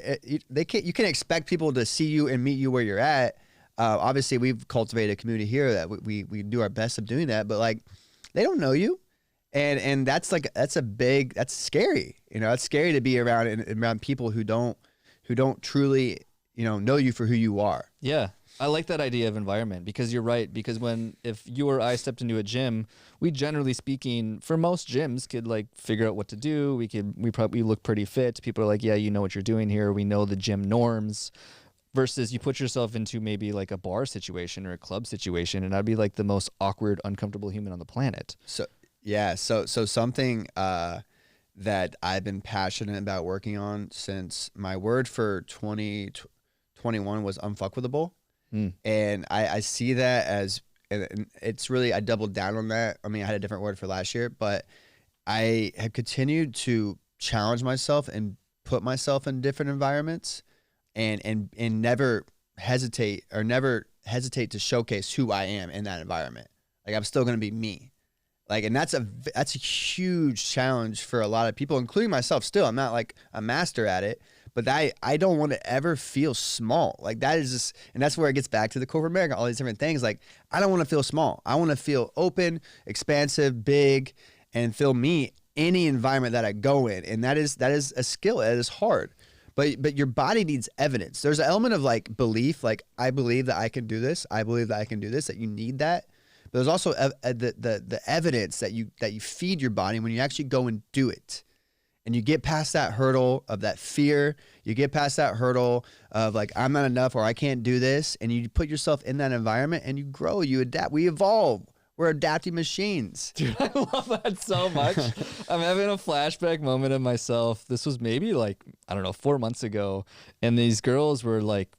they can't, you can expect people to see you and meet you where you're at. Obviously, we've cultivated a community here that we do our best of doing that. But like, they don't know you, and that's scary. You know, it's scary to be around people who don't truly know you for who you are. Yeah. I like that idea of environment because you're right. Because if you or I stepped into a gym, we generally speaking, for most gyms, could like figure out what to do. We probably look pretty fit. People are like, yeah, you know what you're doing here. We know the gym norms. Versus you put yourself into maybe like a bar situation or a club situation, and I'd be like the most awkward, uncomfortable human on the planet. So yeah, so something that I've been passionate about working on since my word for 2021 was unfuckable. And I see that as, and it's really, I doubled down on that. I mean, I had a different word for last year, but I have continued to challenge myself and put myself in different environments and never hesitate to showcase who I am in that environment. Like I'm still going to be me. Like, and that's a huge challenge for a lot of people, including myself still. I'm not like a master at it, but I don't want to ever feel small. Like that is just, and that's where it gets back to the corporate America, all these different things. Like I don't want to feel small. I want to feel open, expansive, big, and feel me any environment that I go in. And that is a skill. That is hard. But your body needs evidence. There's an element of like belief, like I believe that I can do this. I believe that I can do this, that you need that. But there's also the evidence that you feed your body when you actually go and do it. And you get past that hurdle of that fear. You get past that hurdle of like, I'm not enough or I can't do this. And you put yourself in that environment and you grow, you adapt, we evolve. We're adapting machines. Dude, I love that so much. I'm having a flashback moment of myself. This was maybe like, I don't know, 4 months ago. And these girls were like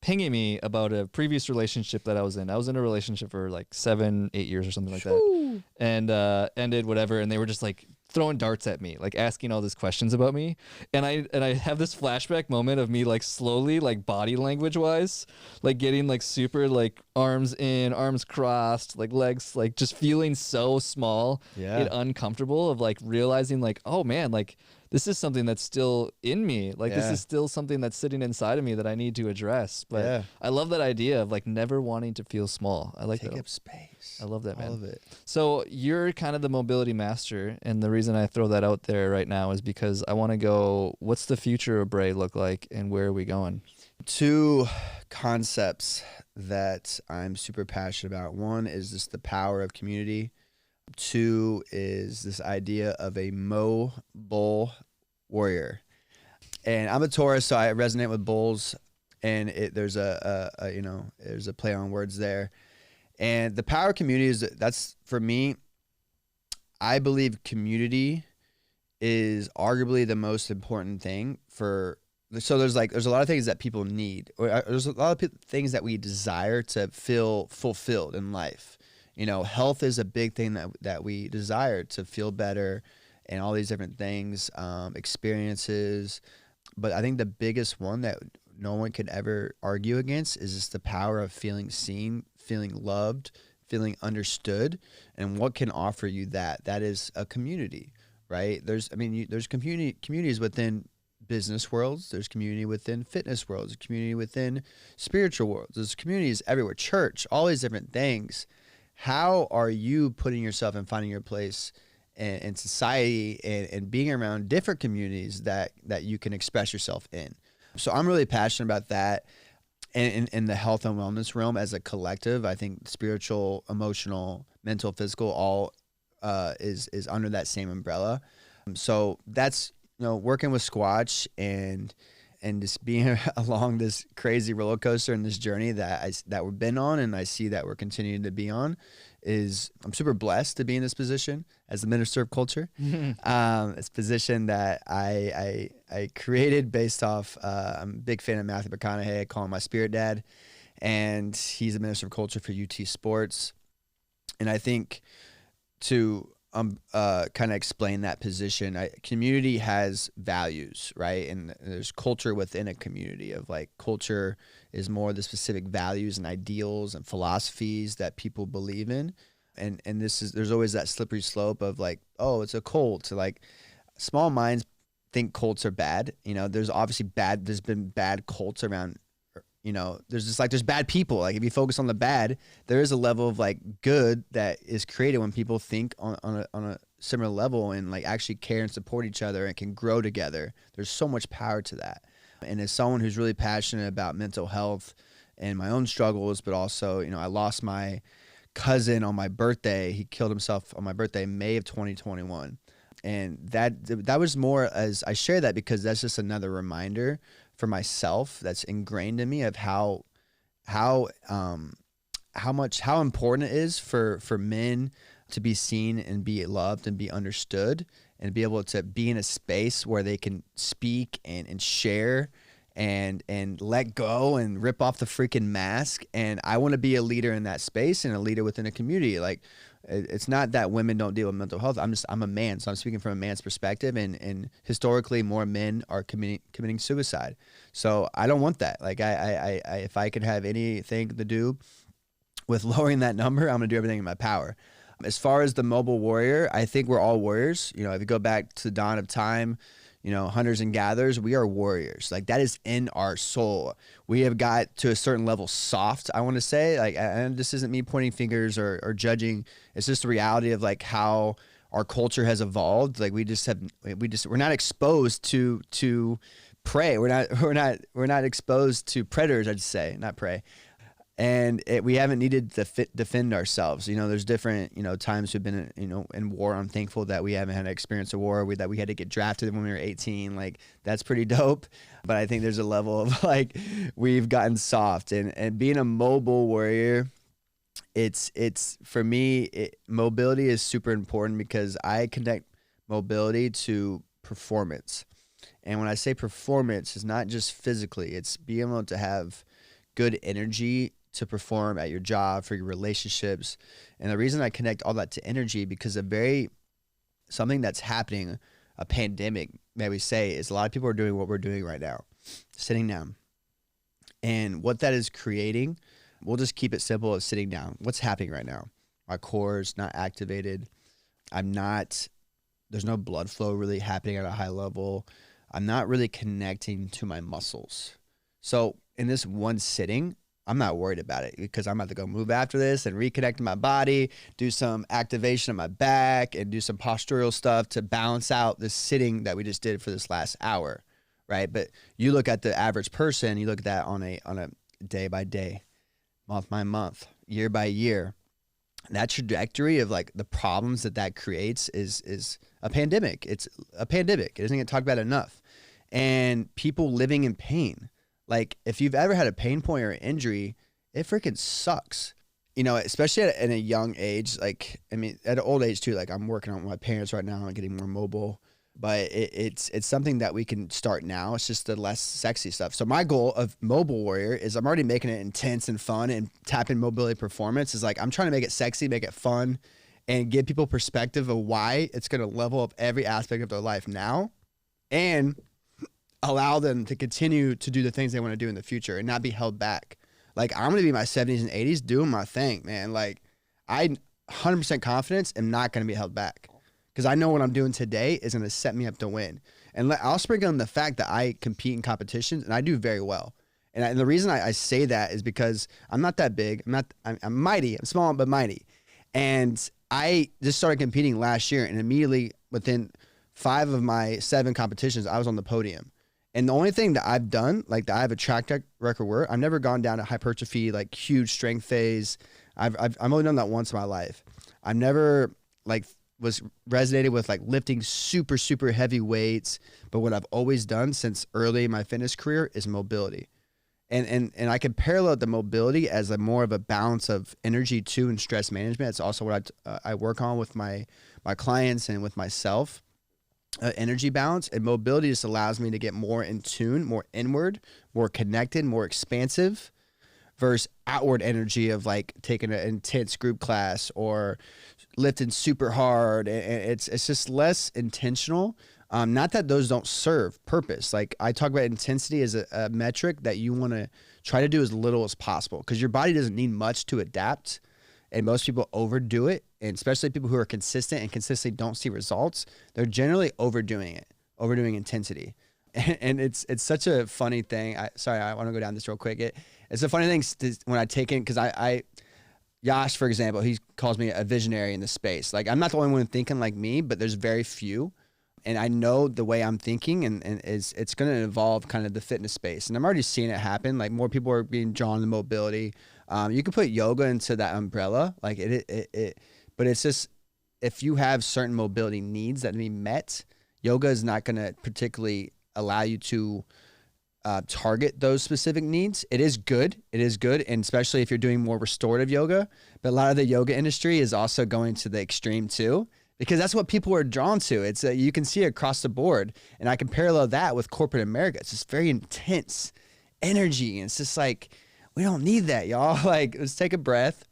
pinging me about a previous relationship that I was in. I was in a relationship for like 7-8 years or something like that. And ended whatever. And they were just like throwing darts at me, like asking all these questions about me. And I have this flashback moment of me like slowly, like body language wise, like getting like super like arms in, arms crossed, like legs, like just feeling so small and uncomfortable of like realizing like, oh man, like this is something that's still in me. Like this is still something that's sitting inside of me that I need to address. But I love that idea of like never wanting to feel small. I like that. Take up space. I love that, man. All of it. So you're kind of the mobility master. And the reason I throw that out there right now is because I want to go, what's the future of Bray look like and where are we going? 2 concepts that I'm super passionate about. One is just the power of community. 2 is this idea of a MoBULL Warrior. And I'm a Taurus, so I resonate with bulls, and there's a play on words there. And the power of community that's for me, I believe community is arguably the most important thing so there's a lot of things that people need, or there's a lot of things that we desire to feel fulfilled in life. You know, health is a big thing that we desire to feel better and all these different things, experiences. But I think the biggest one that no one could ever argue against is just the power of feeling seen, feeling loved, feeling understood. And what can offer you that? That is a community, right? There's communities within business worlds. There's community within fitness worlds, there's community within spiritual worlds. There's communities everywhere, church, all these different things. How are you putting yourself and finding your place in society and being around different communities that you can express yourself in? So I'm really passionate about that. And in the health and wellness realm as a collective, I think spiritual, emotional, mental, physical, all is under that same umbrella. So that's, working with Squatch and just being along this crazy roller coaster and this journey that we've been on, and I see that we're continuing to be on, I'm super blessed to be in this position as the minister of culture. It's a position that I created based off, I'm a big fan of Matthew McConaughey. I call him my spirit dad, and he's the minister of culture for UT Sports. And I think to kind of explain that position, community has values, right? And there's culture within a community of like, culture is more the specific values and ideals and philosophies that people believe in. And there's always that slippery slope of like, oh, it's a cult. So like, small minds think cults are bad. There's obviously there's been bad cults around. There's bad people. Like if you focus on the bad, there is a level of like good that is created when people think on a similar level and like actually care and support each other and can grow together. There's so much power to that. And as someone who's really passionate about mental health and my own struggles, but also, I lost my cousin on my birthday. He killed himself on my birthday, May of 2021. And that was more, as I share that because that's just another reminder for myself that's ingrained in me of how important it is for men to be seen and be loved and be understood and be able to be in a space where they can speak and share and let go and rip off the freaking mask. And I want to be a leader in that space and a leader within a community. Like, it's not that women don't deal with mental health. I'm a man, so I'm speaking from a man's perspective. And historically, more men are committing suicide. So I don't want that. Like, I if I could have anything to do with lowering that number, I'm gonna do everything in my power. As far as the MoBULL Warrior, I think we're all warriors. If you go back to the dawn of time, hunters and gatherers, we are warriors. Like, that is in our soul. We have got to a certain level soft, I want to say. Like, and this isn't me pointing fingers or judging. It's just the reality of like how our culture has evolved. Like, we're not exposed to prey. We're not exposed to predators, I'd say, not prey. And we haven't needed to defend ourselves. There's different, times we've been, in war. I'm thankful that we haven't had an experience of war, that we had to get drafted when we were 18. Like, that's pretty dope. But I think there's a level of like, we've gotten soft. And being a MoBULL Warrior, it's for me, mobility is super important because I connect mobility to performance. And when I say performance, it's not just physically, it's being able to have good energy to perform at your job, for your relationships. And the reason I connect all that to energy, because something that's happening, a pandemic, may we say, is a lot of people are doing what we're doing right now, sitting down. And what that is creating, we'll just keep it simple as sitting down. What's happening right now? My core is not activated. There's no blood flow really happening at a high level. I'm not really connecting to my muscles. So in this one sitting, I'm not worried about it because I'm about to go move after this and reconnect to my body, do some activation of my back and do some postural stuff to balance out this sitting that we just did for this last hour, right? But you look at the average person, you look at that on a day by day, month by month, year by year. That trajectory of like the problems that creates is a pandemic. It's a pandemic. It doesn't get talked about enough. And people living in pain. Like, if you've ever had a pain point or an injury, it freaking sucks. Especially at a young age. Like, I mean, at an old age too. Like, I'm working on my parents right now and getting more mobile. But it's something that we can start now. It's just the less sexy stuff. So my goal of MoBULL Warrior is I'm already making it intense and fun and tapping mobility performance. Is like, I'm trying to make it sexy, make it fun, and give people perspective of why it's going to level up every aspect of their life now. And allow them to continue to do the things they want to do in the future and not be held back. Like, I'm going to be in my 70s and 80s doing my thing, man. Like, I 100% confidence am not going to be held back because I know what I'm doing today is going to set me up to win. And I'll sprinkle in the fact that I compete in competitions and I do very well. And the reason I say that is because I'm not that big. I'm mighty. I'm small but mighty. And I just started competing last year, and immediately within 5 of my 7 competitions, I was on the podium. And the only thing that I've done, like that I have a track record where I've never gone down a hypertrophy, like huge strength phase. I've only done that once in my life. I've never like was resonated with like lifting super, super heavy weights. But what I've always done since early in my fitness career is mobility. And I can parallel the mobility as a more of a balance of energy too and stress management. It's also what I work on with my clients and with myself. Energy balance, and mobility just allows me to get more in tune, more inward, more connected, more expansive versus outward energy of like taking an intense group class or lifting super hard. And it's just less intentional. Not that those don't serve purpose. Like I talk about intensity as a metric that you want to try to do as little as possible because your body doesn't need much to adapt. And most people overdo it, and especially people who are consistent and consistently don't see results, they're generally overdoing it, overdoing intensity. And it's such a funny thing. I want to go down this real quick. It's a funny thing when I take in, because Yash, for example, he calls me a visionary in the space. Like I'm not the only one thinking like me, but there's very few. And I know the way I'm thinking and it's going to evolve kind of the fitness space. And I'm already seeing it happen. Like more people are being drawn to mobility. You can put yoga into that umbrella, like but it's just, if you have certain mobility needs that need met, yoga is not going to particularly allow you to target those specific needs. It is good, and especially if you're doing more restorative yoga. But a lot of the yoga industry is also going to the extreme too, because that's what people are drawn to. It's you can see it across the board, and I can parallel that with corporate America. It's just very intense energy, and it's just like, we don't need that, y'all. Like, let's take a breath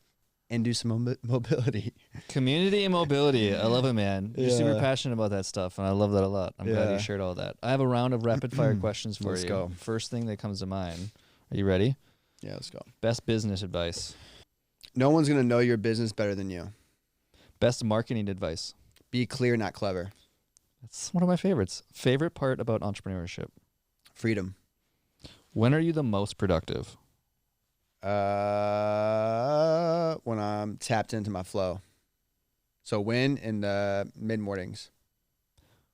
and do some mobility. Community and mobility. I love it, man. You're super passionate about that stuff, and I love that a lot. I'm glad you shared all that. I have a round of rapid fire questions for you. Let's go. First thing that comes to mind. Are you ready? Yeah, let's go. Best business advice. No one's going to know your business better than you. Best marketing advice. Be clear, not clever. That's one of my favorites. Favorite part about entrepreneurship. Freedom. When are you the most productive? When I'm tapped into my flow. So when in the mid mornings.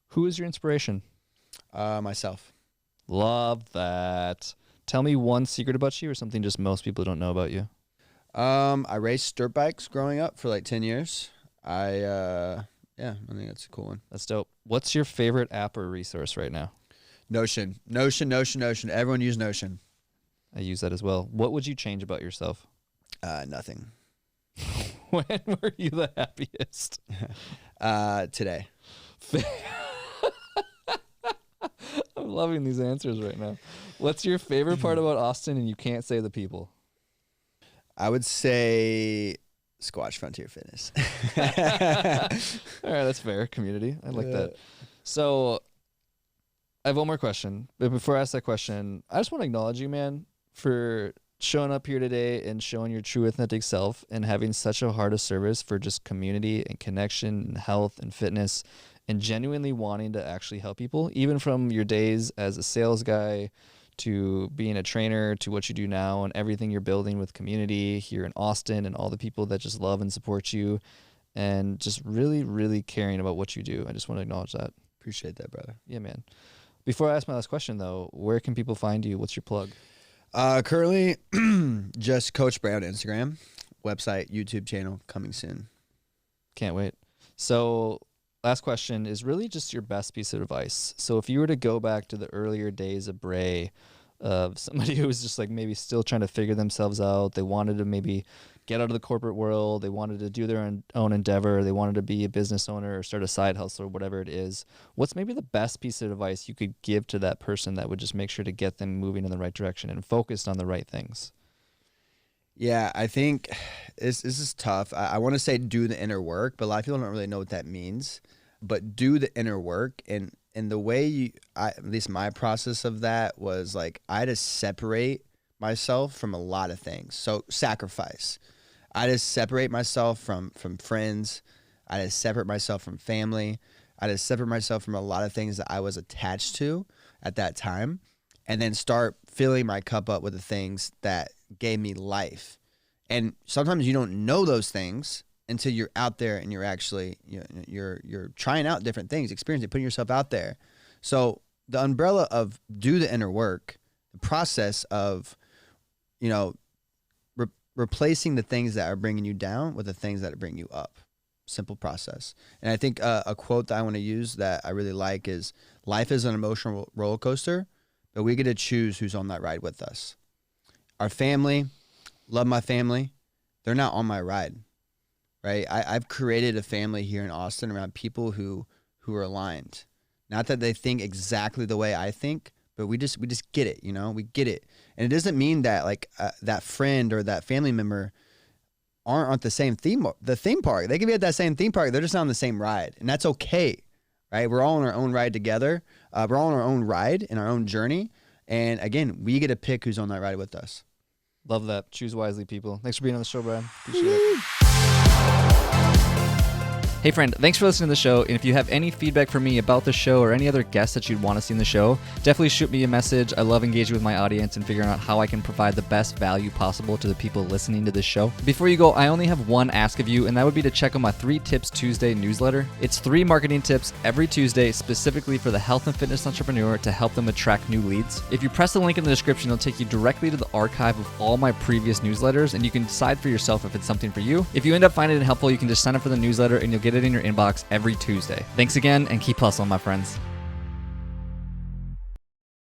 Who is your inspiration? Myself. Love that. Tell me one secret about you or something just most people don't know about you. I raced dirt bikes growing up for like 10 years. I think that's a cool one. That's dope. What's your favorite app or resource right now? Notion. Everyone use Notion. I use that as well. What would you change about yourself? Nothing. When were you the happiest? Today. I'm loving these answers right now. What's your favorite part about Austin and you can't say the people? I would say Squash Frontier Fitness. All right, that's fair. Community. I like that. So I have one more question. But before I ask that question, I just want to acknowledge you, man, for showing up here today and showing your true authentic self and having such a heart of service for just community and connection and health and fitness and genuinely wanting to actually help people, even from your days as a sales guy to being a trainer to what you do now and everything you're building with community here in Austin and all the people that just love and support you and just really, really caring about what you do. I just want to acknowledge that. Appreciate that, brother. Yeah, man. Before I ask my last question, though, where can people find you? What's your plug? Currently, just Coach Braydon on Instagram, website, YouTube channel, coming soon. Can't wait. So last question is really just your best piece of advice. So if you were to go back to the earlier days of Bray, of somebody who was just like maybe still trying to figure themselves out, they wanted to maybe get out of the corporate world, they wanted to do their own endeavor, they wanted to be a business owner or start a side hustle or whatever it is, what's maybe the best piece of advice you could give to that person that would just make sure to get them moving in the right direction and focused on the right things? Yeah, I think this is tough. I want to say do the inner work, but a lot of people don't really know what that means. But do the inner work, and the way at least my process of that was like I had to separate myself from a lot of things. So sacrifice. I had to separate myself from friends. I had to separate myself from family. I had to separate myself from a lot of things that I was attached to at that time, and then start filling my cup up with the things that gave me life. And sometimes you don't know those things until you're out there and you're actually you're trying out different things, experiencing, putting yourself out there. So the umbrella of do the inner work, the process of, replacing the things that are bringing you down with the things that bring you up. Simple process. And I think a quote that I want to use that I really like is, life is an emotional roller coaster, but we get to choose who's on that ride with us. Our family, love my family, they're not on my ride, right? I've created a family here in Austin around people who are aligned. Not that they think exactly the way I think, but we just get it, we get it. And it doesn't mean that like that friend or that family member aren't on the theme park. They can be at that same theme park. They're just not on the same ride. And that's okay, right? We're all on our own ride together. We're all on our own ride in our own journey. And again, we get to pick who's on that ride with us. Love that. Choose wisely, people. Thanks for being on the show, Brad. Appreciate it. Hey friend, thanks for listening to the show, and if you have any feedback for me about the show or any other guests that you'd want to see in the show, definitely shoot me a message. I love engaging with my audience and figuring out how I can provide the best value possible to the people listening to this show. Before you go, I only have one ask of you, and that would be to check out my 3 Tips Tuesday newsletter. It's 3 marketing tips every Tuesday specifically for the health and fitness entrepreneur to help them attract new leads. If you press the link in the description, it'll take you directly to the archive of all my previous newsletters, and you can decide for yourself if it's something for you. If you end up finding it helpful, you can just sign up for the newsletter and you'll get it in your inbox every Tuesday. Thanks again, and keep hustling, my friends.